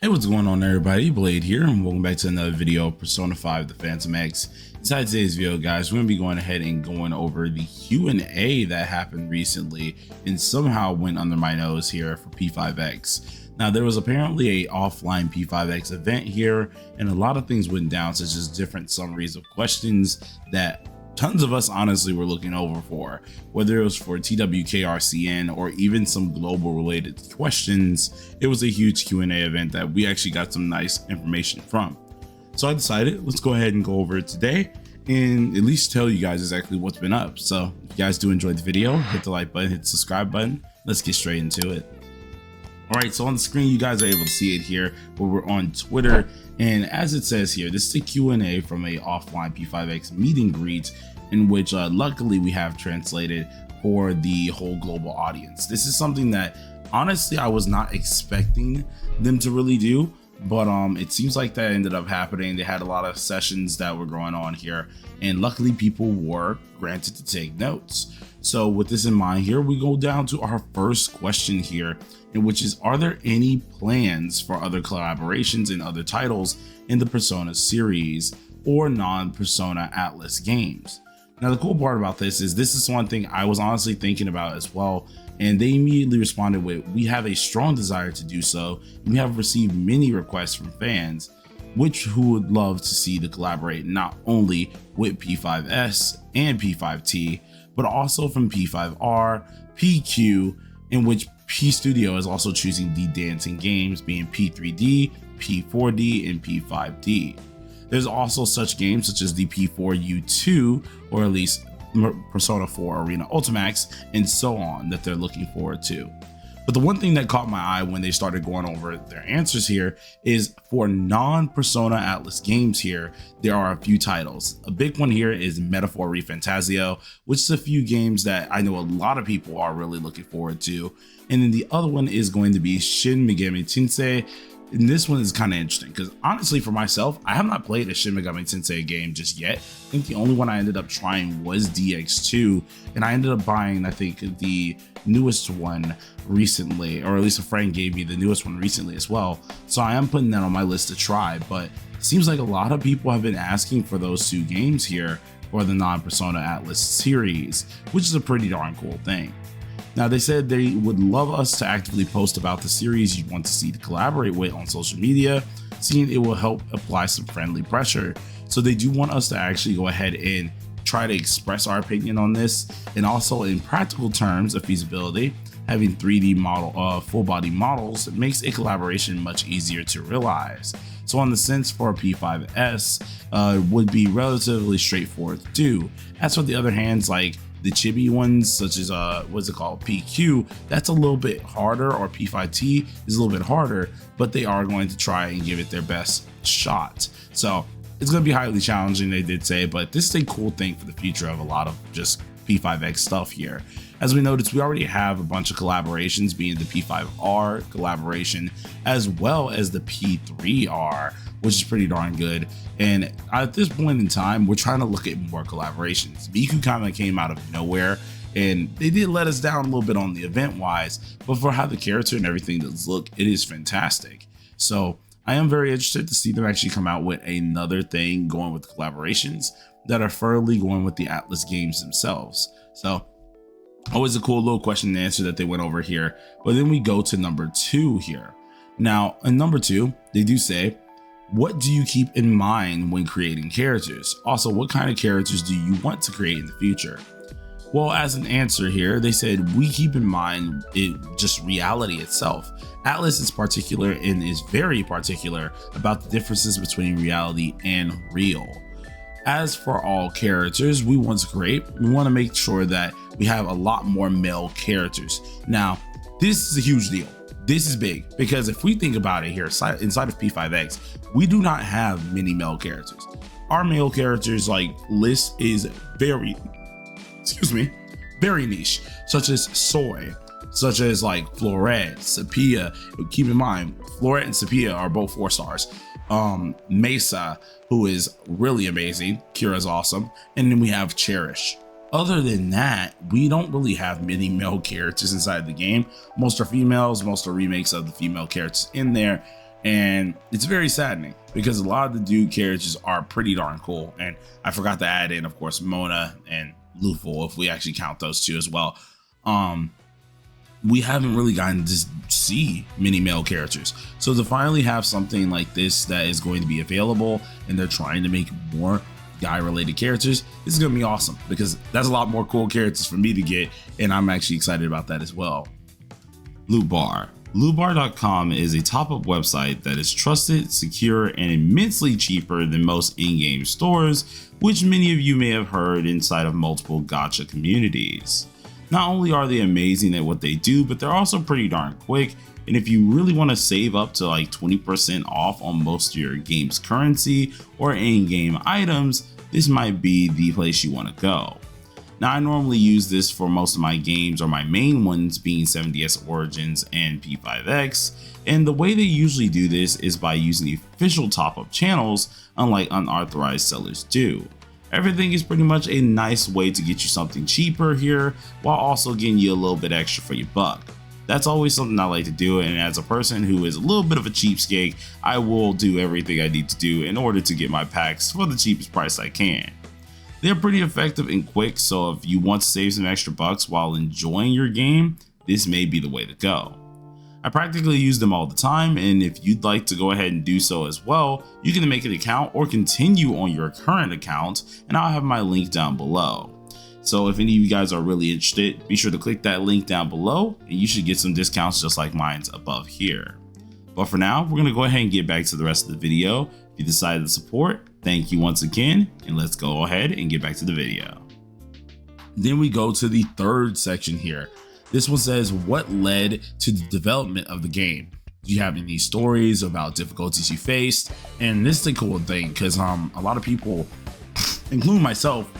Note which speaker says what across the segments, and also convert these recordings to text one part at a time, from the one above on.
Speaker 1: Hey, what's going on everybody? Blade here and welcome back to another video of Persona 5 The Phantom X. Inside today's video, guys, we're going to be going ahead and going over the Q&A that happened recently and somehow went under my nose here for P5X. Now, there was apparently a offline P5X event here and a lot of things went down, such as different summaries of questions that tons of us honestly were looking over for, whether it was for TWKRCN or even some global related questions. It was a huge Q&A event that we actually got some nice information from. So I decided let's go ahead and go over it today and at least tell you guys exactly what's been up. So if you guys do enjoy the video, hit the like button, hit the subscribe button. Let's get straight into it. All right, so on the screen, you guys are able to see it here where we're on Twitter. And as it says here, this is a Q&A from a offline P5X Meet and Greet, in which luckily we have translated for the whole global audience. This is something that honestly I was not expecting them to really do, but it seems like that ended up happening. They had a lot of sessions that were going on here, and luckily people were granted to take notes. So with this in mind here, we go down to our first question here, in which is, are there any plans for other collaborations and other titles in the Persona series or non-Persona Atlas games? Now, the cool part about this is one thing I was honestly thinking about as well, and they immediately responded with, we have a strong desire to do so, and we have received many requests from fans who would love to see the collaborate not only with P5S and P5T, but also from P5R, PQ, in which P Studio is also choosing the dancing games, being P3D, P4D, and P5D. There's also such games such as the P4U2, or at least Persona 4 Arena Ultimax, and so on, that they're looking forward to. But the one thing that caught my eye when they started going over their answers here is for non-Persona Atlas games here, there are a few titles. A big one here is Metaphor ReFantazio, which is a few games that I know a lot of people are really looking forward to. And then the other one is going to be Shin Megami Tensei. And this one is kind of interesting because honestly for myself, I have not played a Shin Megami Tensei game just yet. I think the only one I ended up trying was DX2, and I ended up buying, I think, the newest one recently, or at least a friend gave me the newest one recently as well. So I am putting that on my list to try, but it seems like a lot of people have been asking for those two games here for the non-Persona Atlas series, which is a pretty darn cool thing. Now, they said they would love us to actively post about the series you want to see to collaborate with on social media, seeing it will help apply some friendly pressure. So they do want us to actually go ahead and try to express our opinion on this, and also in practical terms of feasibility, having 3D model full body models makes a collaboration much easier to realize. So on the sense for P5S would be relatively straightforward to do. As for the other hands, like the chibi ones such as what's it called, PQ, that's a little bit harder, or P5T is a little bit harder, but they are going to try and give it their best shot. So it's going to be highly challenging, they did say, but this is a cool thing for the future of a lot of just P5X stuff here. As we noticed, we already have a bunch of collaborations, being the P5R collaboration as well as the P3R, which is pretty darn good. And at this point in time, we're trying to look at more collaborations. Miku kind of came out of nowhere, and they did let us down a little bit on the event wise, but for how the character and everything does look, it is fantastic. So I am very interested to see them actually come out with another thing going with collaborations that are fairly going with the Atlas games themselves. So always a cool little question and answer that they went over here. But then we go to number 2 here. Now in number 2, they do say, what do you keep in mind when creating characters? Also, what kind of characters do you want to create in the future? Well, as an answer here, they said, we keep in mind just reality itself. Atlas is particular and is very particular about the differences between reality and real. As for all characters we want to create, we want to make sure that we have a lot more male characters. Now, this is a huge deal. This is big because if we think about it here inside of P5X, we do not have many male characters. Our male characters like list is very niche, such as Soy, such as like Florette, Sepia. Keep in mind, Florette and Sepia are both 4 stars. Mesa, who is really amazing. Kira's awesome. And then we have Cherish. Other than that, we don't really have many male characters inside the game. Most are females, most are remakes of the female characters in there. And it's very saddening because a lot of the dude characters are pretty darn cool. And I forgot to add in, of course, Mona and Luful, if we actually count those two as well. We haven't really gotten to see many male characters. So to finally have something like this that is going to be available, and they're trying to make more guy related characters, this is going to be awesome because that's a lot more cool characters for me to get. And I'm actually excited about that as well. Loot Bar. Lootbar.com is a top-up website that is trusted, secure, and immensely cheaper than most in-game stores, which many of you may have heard inside of multiple gacha communities. Not only are they amazing at what they do, but they're also pretty darn quick, and if you really want to save up to like 20% off on most of your game's currency or in-game items, this might be the place you want to go. Now, I normally use this for most of my games, or my main ones being 7DS Origins and P5X, and the way they usually do this is by using the official top-up channels, unlike unauthorized sellers do. Everything is pretty much a nice way to get you something cheaper here, while also getting you a little bit extra for your buck. That's always something I like to do, and as a person who is a little bit of a cheapskate, I will do everything I need to do in order to get my packs for the cheapest price I can. They're pretty effective and quick, so if you want to save some extra bucks while enjoying your game, this may be the way to go. I practically use them all the time, and if you'd like to go ahead and do so as well, you can make an account or continue on your current account, and I'll have my link down below. So if any of you guys are really interested, be sure to click that link down below, and you should get some discounts just like mine's above here. But for now, we're going to go ahead and get back to the rest of the video. If you decided to support, thank you once again, and let's go ahead and get back to the video. Then we go to the third section here. This one says, what led to the development of the game? Do you have any stories about difficulties you faced? And this is the cool thing, because a lot of people, including myself,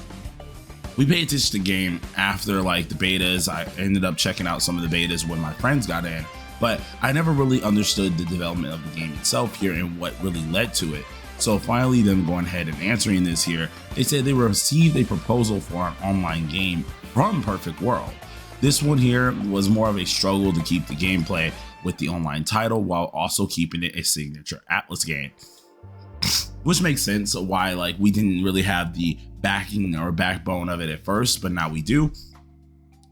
Speaker 1: we pay attention to the game after like the betas. I ended up checking out some of the betas when my friends got in, but I never really understood the development of the game itself here and what really led to it. So finally, them going ahead and answering this here, they said they received a proposal for an online game from Perfect World. This one here was more of a struggle to keep the gameplay with the online title while also keeping it a signature Atlas game. Which makes sense why like we didn't really have the backing or backbone of it at first, but now we do.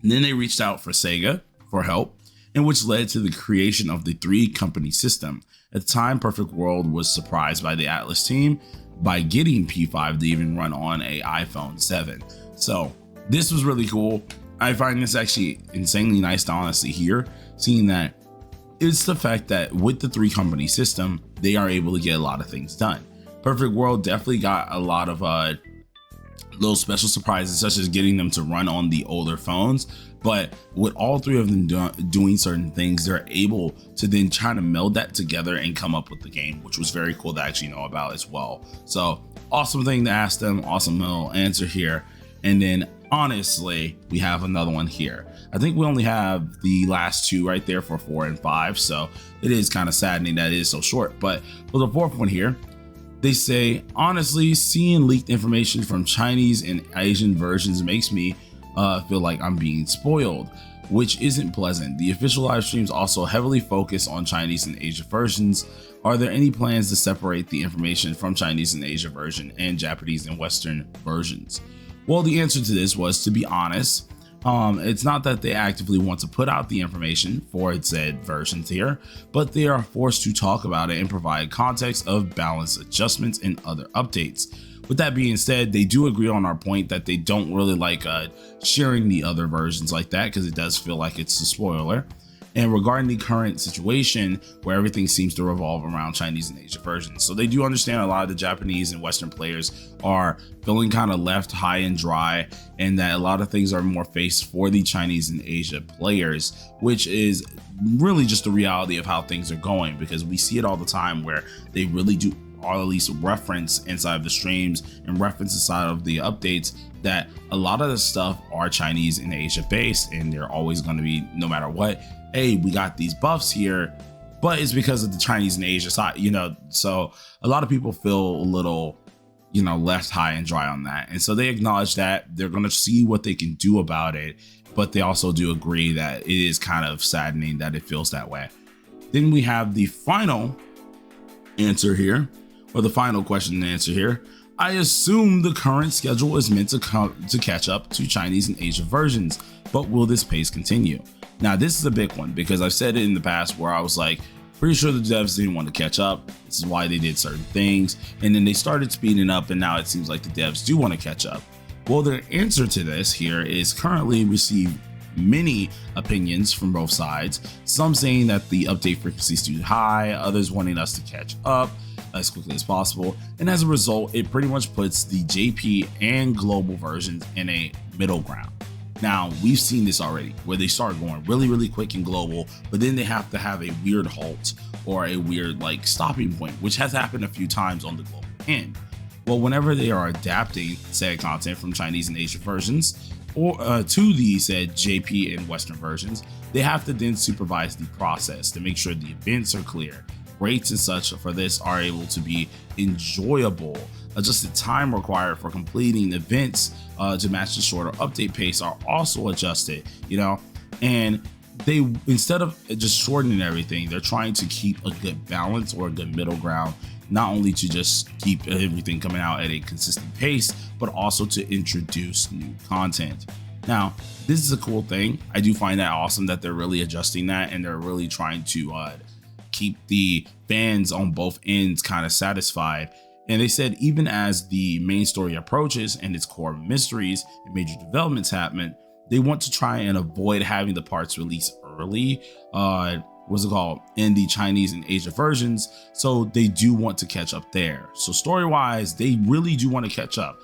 Speaker 1: And then they reached out for Sega for help, and which led to the creation of the 3-company system. At the time, Perfect World was surprised by the Atlas team by getting P5 to even run on a iPhone 7. So this was really cool. I find this actually insanely nice to honestly hear, seeing that it's the fact that with the 3-company system, they are able to get a lot of things done. Perfect World definitely got a lot of little special surprises, such as getting them to run on the older phones. But with all 3 of them doing certain things, they're able to then try to meld that together and come up with the game, which was very cool to actually know about as well. So awesome thing to ask them, awesome little answer here. And then honestly, we have another one here. I think we only have the last 2 right there for 4 and 5. So it is kind of saddening that it is so short. But for the 4th one here, they say, honestly, seeing leaked information from Chinese and Asian versions makes me feel like I'm being spoiled, which isn't pleasant. The official live streams also heavily focus on Chinese and Asia versions. Are there any plans to separate the information from Chinese and Asia version and Japanese and Western versions? Well, the answer to this was, to be honest, it's not that they actively want to put out the information for said versions here, but they are forced to talk about it and provide context of balance adjustments and other updates. With that being said, they do agree on our point that they don't really like sharing the other versions like that, because it does feel like it's a spoiler. And regarding the current situation where everything seems to revolve around Chinese and Asia versions, so they do understand a lot of the Japanese and Western players are feeling kind of left high and dry, and that a lot of things are more faced for the Chinese and Asia players, which is really just the reality of how things are going, because we see it all the time where they really do, or at least reference inside of the streams and reference inside of the updates, that a lot of the stuff are Chinese and Asia based, and they're always going to be, no matter what, hey, we got these buffs here, but it's because of the Chinese and Asia side, so a lot of people feel a little, left high and dry on that. And so they acknowledge that they're going to see what they can do about it, but they also do agree that it is kind of saddening that it feels that way. Then we have the final answer here, or the final question and answer here. I assume the current schedule is meant to catch up to Chinese and Asia versions, but will this pace continue? Now, this is a big one because I've said it in the past where I was like, pretty sure the devs didn't want to catch up. This is why they did certain things. And then they started speeding up, and now it seems like the devs do want to catch up. Well, their answer to this here is currently received many opinions from both sides. Some saying that the update frequency is too high, others wanting us to catch up as quickly as possible. And as a result, it pretty much puts the JP and global versions in a middle ground. Now, we've seen this already where they start going really quick in global, but then they have to have a weird halt or a weird like stopping point, which has happened a few times on the global end. Well, whenever they are adapting said content from Chinese and Asian versions or to the said JP and Western versions, they have to then supervise the process to make sure the events are clear. Rates and such for this are able to be enjoyable. Just the time required for completing events to match the shorter update pace are also adjusted, and they, instead of just shortening everything, they're trying to keep a good balance or a good middle ground, not only to just keep everything coming out at a consistent pace, but also to introduce new content. Now, this is a cool thing. I do find that awesome that they're really adjusting that, and they're really trying to keep the fans on both ends kind of satisfied. And they said even as the main story approaches and its core mysteries and major developments happen, they want to try and avoid having the parts released early, in the Chinese and Asia versions. So they do want to catch up there. So story-wise, they really do want to catch up.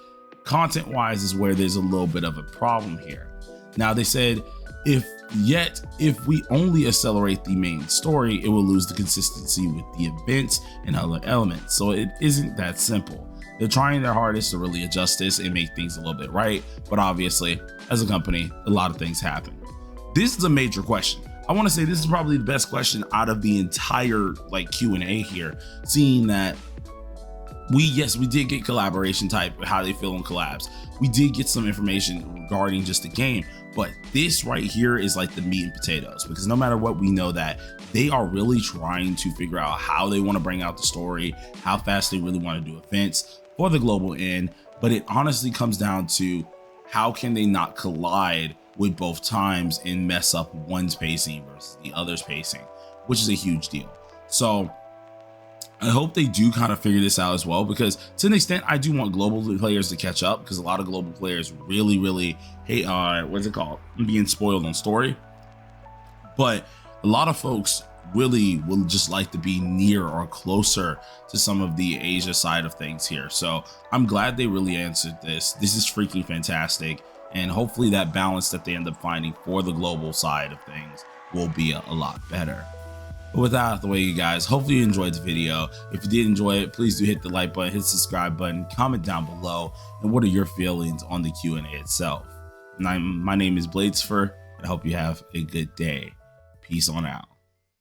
Speaker 1: Content-wise is where there's a little bit of a problem here. Now, they said, if we only accelerate the main story, it will lose the consistency with the events and other elements. So it isn't that simple. They're trying their hardest to really adjust this and make things a little bit right. But obviously, as a company, a lot of things happen. This is a major question. I want to say this is probably the best question out of the entire Q&A here, seeing that we did get collaboration type, how they feel on collabs. We did get some information regarding just the game, but this right here is like the meat and potatoes, because no matter what, we know that they are really trying to figure out how they want to bring out the story, how fast they really want to do events for the global end. But it honestly comes down to how can they not collide with both times and mess up one's pacing versus the other's pacing, which is a huge deal. So I hope they do kind of figure this out as well, because to an extent, I do want global players to catch up, because a lot of global players really hate, being spoiled on story. But a lot of folks really will just like to be near or closer to some of the Asia side of things here. So I'm glad they really answered this. This is freaking fantastic. And hopefully that balance that they end up finding for the global side of things will be a lot better. But with that out of the way, you guys, hopefully you enjoyed the video. If you did enjoy it, please do hit the like button, hit the subscribe button, comment down below, and what are your feelings on the Q&A itself. My name is Bladecifer, and I hope you have a good day. Peace on out.